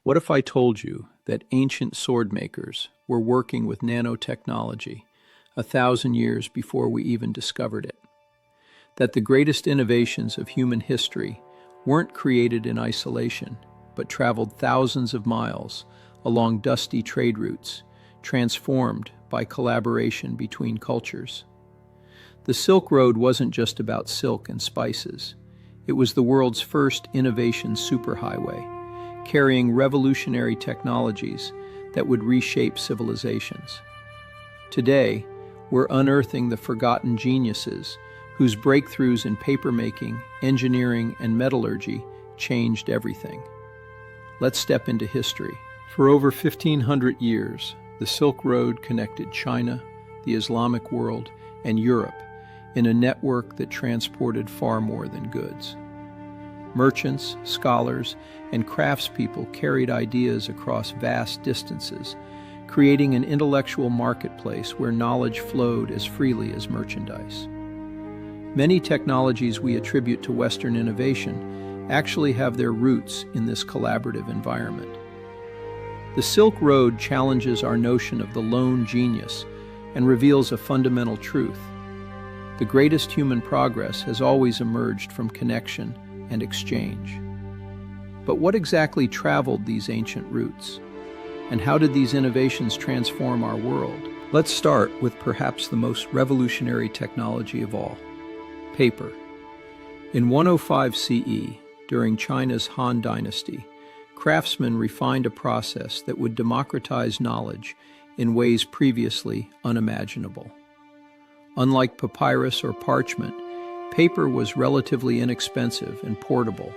What if I told you that ancient sword makers were working with nanotechnology 1,000 years before we even discovered it? That the greatest innovations of human history weren't created in isolation, but traveled thousands of miles along dusty trade routes, transformed by collaboration between cultures. The Silk Road wasn't just about silk and spices. It was the world's first innovation superhighway, carrying revolutionary technologies that would reshape civilizations. Today, we're unearthing the forgotten geniuses whose breakthroughs in papermaking, engineering, and metallurgy changed everything. Let's step into history. For over 1,500 years, the Silk Road connected China, the Islamic world, and Europe in a network that transported far more than goods. Merchants, scholars, and craftspeople carried ideas across vast distances, creating an intellectual marketplace where knowledge flowed as freely as merchandise. Many technologies we attribute to Western innovation actually have their roots in this collaborative environment. The Silk Road challenges our notion of the lone genius and reveals a fundamental truth. The greatest human progress has always emerged from connection and exchange. But what exactly traveled these ancient routes? And how did these innovations transform our world? Let's start with perhaps the most revolutionary technology of all: paper. In 105 CE, during China's Han Dynasty, craftsmen refined a process that would democratize knowledge in ways previously unimaginable. Unlike papyrus or parchment, paper was relatively inexpensive and portable,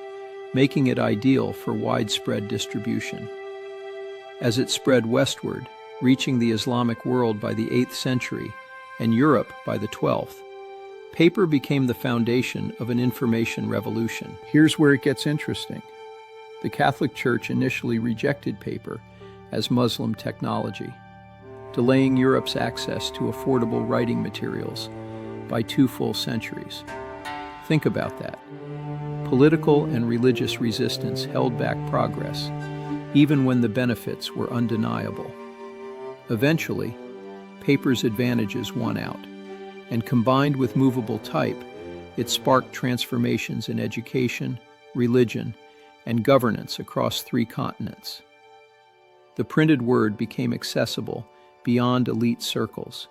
making it ideal for widespread distribution. As it spread westward, reaching the Islamic world by the 8th century and Europe by the 12th, paper became the foundation of an information revolution. Here's where it gets interesting. The Catholic Church initially rejected paper as Muslim technology, delaying Europe's access to affordable writing materials by 2 full centuries. Think about that. Political and religious resistance held back progress, even when the benefits were undeniable. Eventually, paper's advantages won out, and combined with movable type, it sparked transformations in education, religion, and governance across 3 continents. The printed word became accessible beyond elite circles,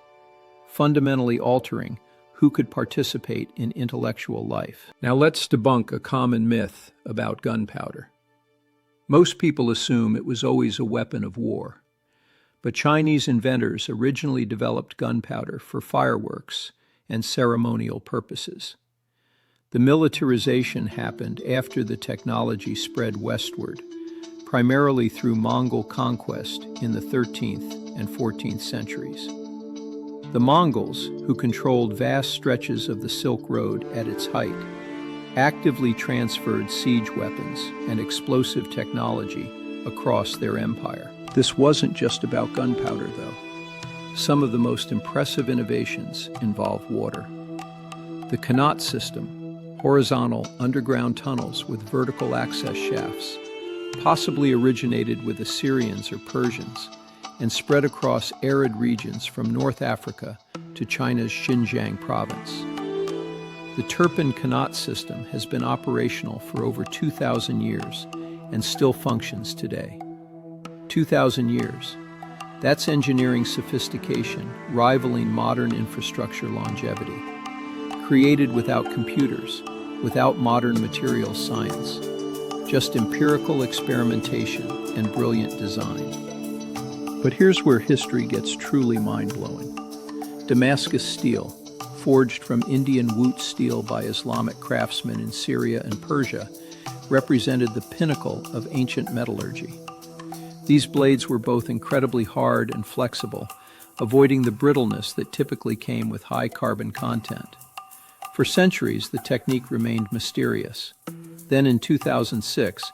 fundamentally altering who could participate in intellectual life. Now let's debunk a common myth about gunpowder. Most people assume it was always a weapon of war, but Chinese inventors originally developed gunpowder for fireworks and ceremonial purposes. The militarization happened after the technology spread westward, primarily through Mongol conquest in the 13th and 14th centuries. The Mongols, who controlled vast stretches of the Silk Road at its height, actively transferred siege weapons and explosive technology across their empire. This wasn't just about gunpowder, though. Some of the most impressive innovations involve water. The Qanat system, horizontal underground tunnels with vertical access shafts, possibly originated with Assyrians or Persians, and spread across arid regions from North Africa to China's Xinjiang province. The Turpan Qanat system has been operational for over 2,000 years and still functions today. 2,000 years. That's engineering sophistication rivaling modern infrastructure longevity. Created without computers, without modern materials science, just empirical experimentation and brilliant design. But here's where history gets truly mind-blowing. Damascus steel, forged from Indian woot steel by Islamic craftsmen in Syria and Persia, represented the pinnacle of ancient metallurgy. These blades were both incredibly hard and flexible, avoiding the brittleness that typically came with high carbon content. For centuries, the technique remained mysterious. Then in 2006,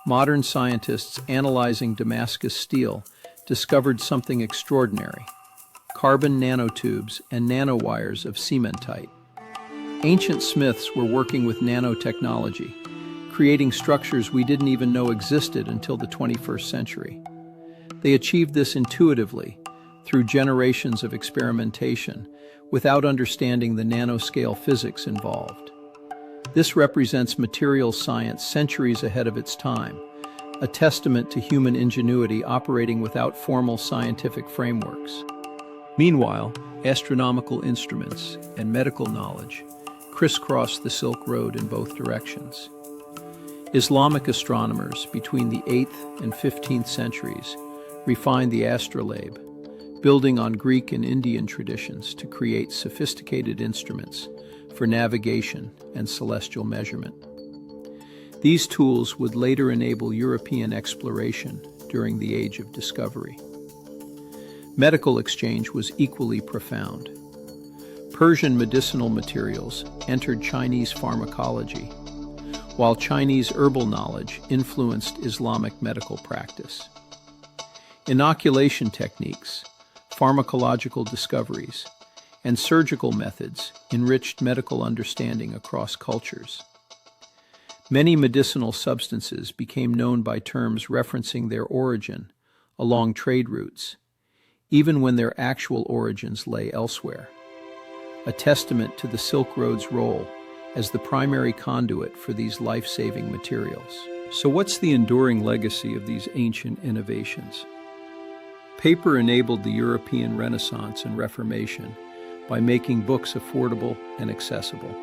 modern scientists analyzing Damascus steel discovered something extraordinary: carbon nanotubes and nanowires of cementite. Ancient smiths were working with nanotechnology, creating structures we didn't even know existed until the 21st century. They achieved this intuitively, through generations of experimentation, without understanding the nanoscale physics involved. This represents materials science centuries ahead of its time, a testament to human ingenuity operating without formal scientific frameworks. Meanwhile, astronomical instruments and medical knowledge crisscross the Silk Road in both directions. Islamic astronomers between the 8th and 15th centuries refined the astrolabe, building on Greek and Indian traditions to create sophisticated instruments for navigation and celestial measurement. These tools would later enable European exploration during the Age of Discovery. Medical exchange was equally profound. Persian medicinal materials entered Chinese pharmacology, while Chinese herbal knowledge influenced Islamic medical practice. Inoculation techniques, pharmacological discoveries, and surgical methods enriched medical understanding across cultures. Many medicinal substances became known by terms referencing their origin along trade routes, even when their actual origins lay elsewhere, a testament to the Silk Road's role as the primary conduit for these life-saving materials. So what's the enduring legacy of these ancient innovations? Paper enabled the European Renaissance and Reformation by making books affordable and accessible.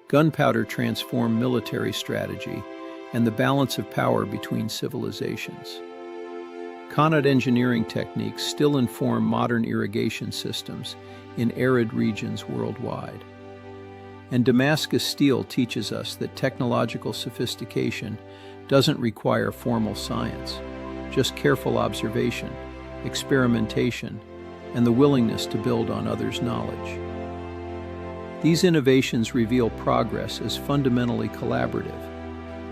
Gunpowder transformed military strategy and the balance of power between civilizations. Connaught engineering techniques still inform modern irrigation systems in arid regions worldwide. And Damascus steel teaches us that technological sophistication doesn't require formal science, just careful observation, experimentation, and the willingness to build on others' knowledge. These innovations reveal progress as fundamentally collaborative,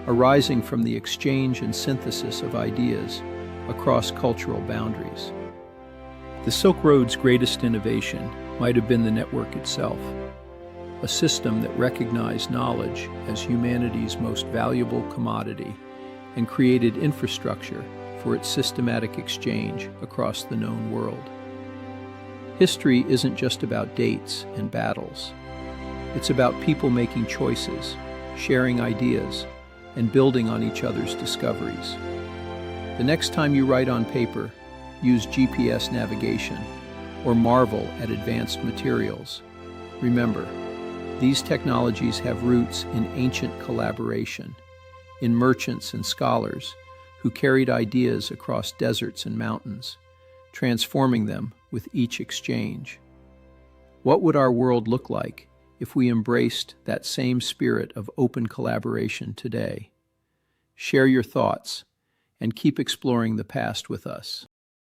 arising from the exchange and synthesis of ideas across cultural boundaries. The Silk Road's greatest innovation might have been the network itself, a system that recognized knowledge as humanity's most valuable commodity and created infrastructure for its systematic exchange across the known world. History isn't just about dates and battles. It's about people making choices, sharing ideas, and building on each other's discoveries. The next time you write on paper, use GPS navigation, or marvel at advanced materials, remember, these technologies have roots in ancient collaboration, in merchants and scholars who carried ideas across deserts and mountains, transforming them with each exchange. What would our world look like if we embraced that same spirit of open collaboration today? Share your thoughts and keep exploring the past with us.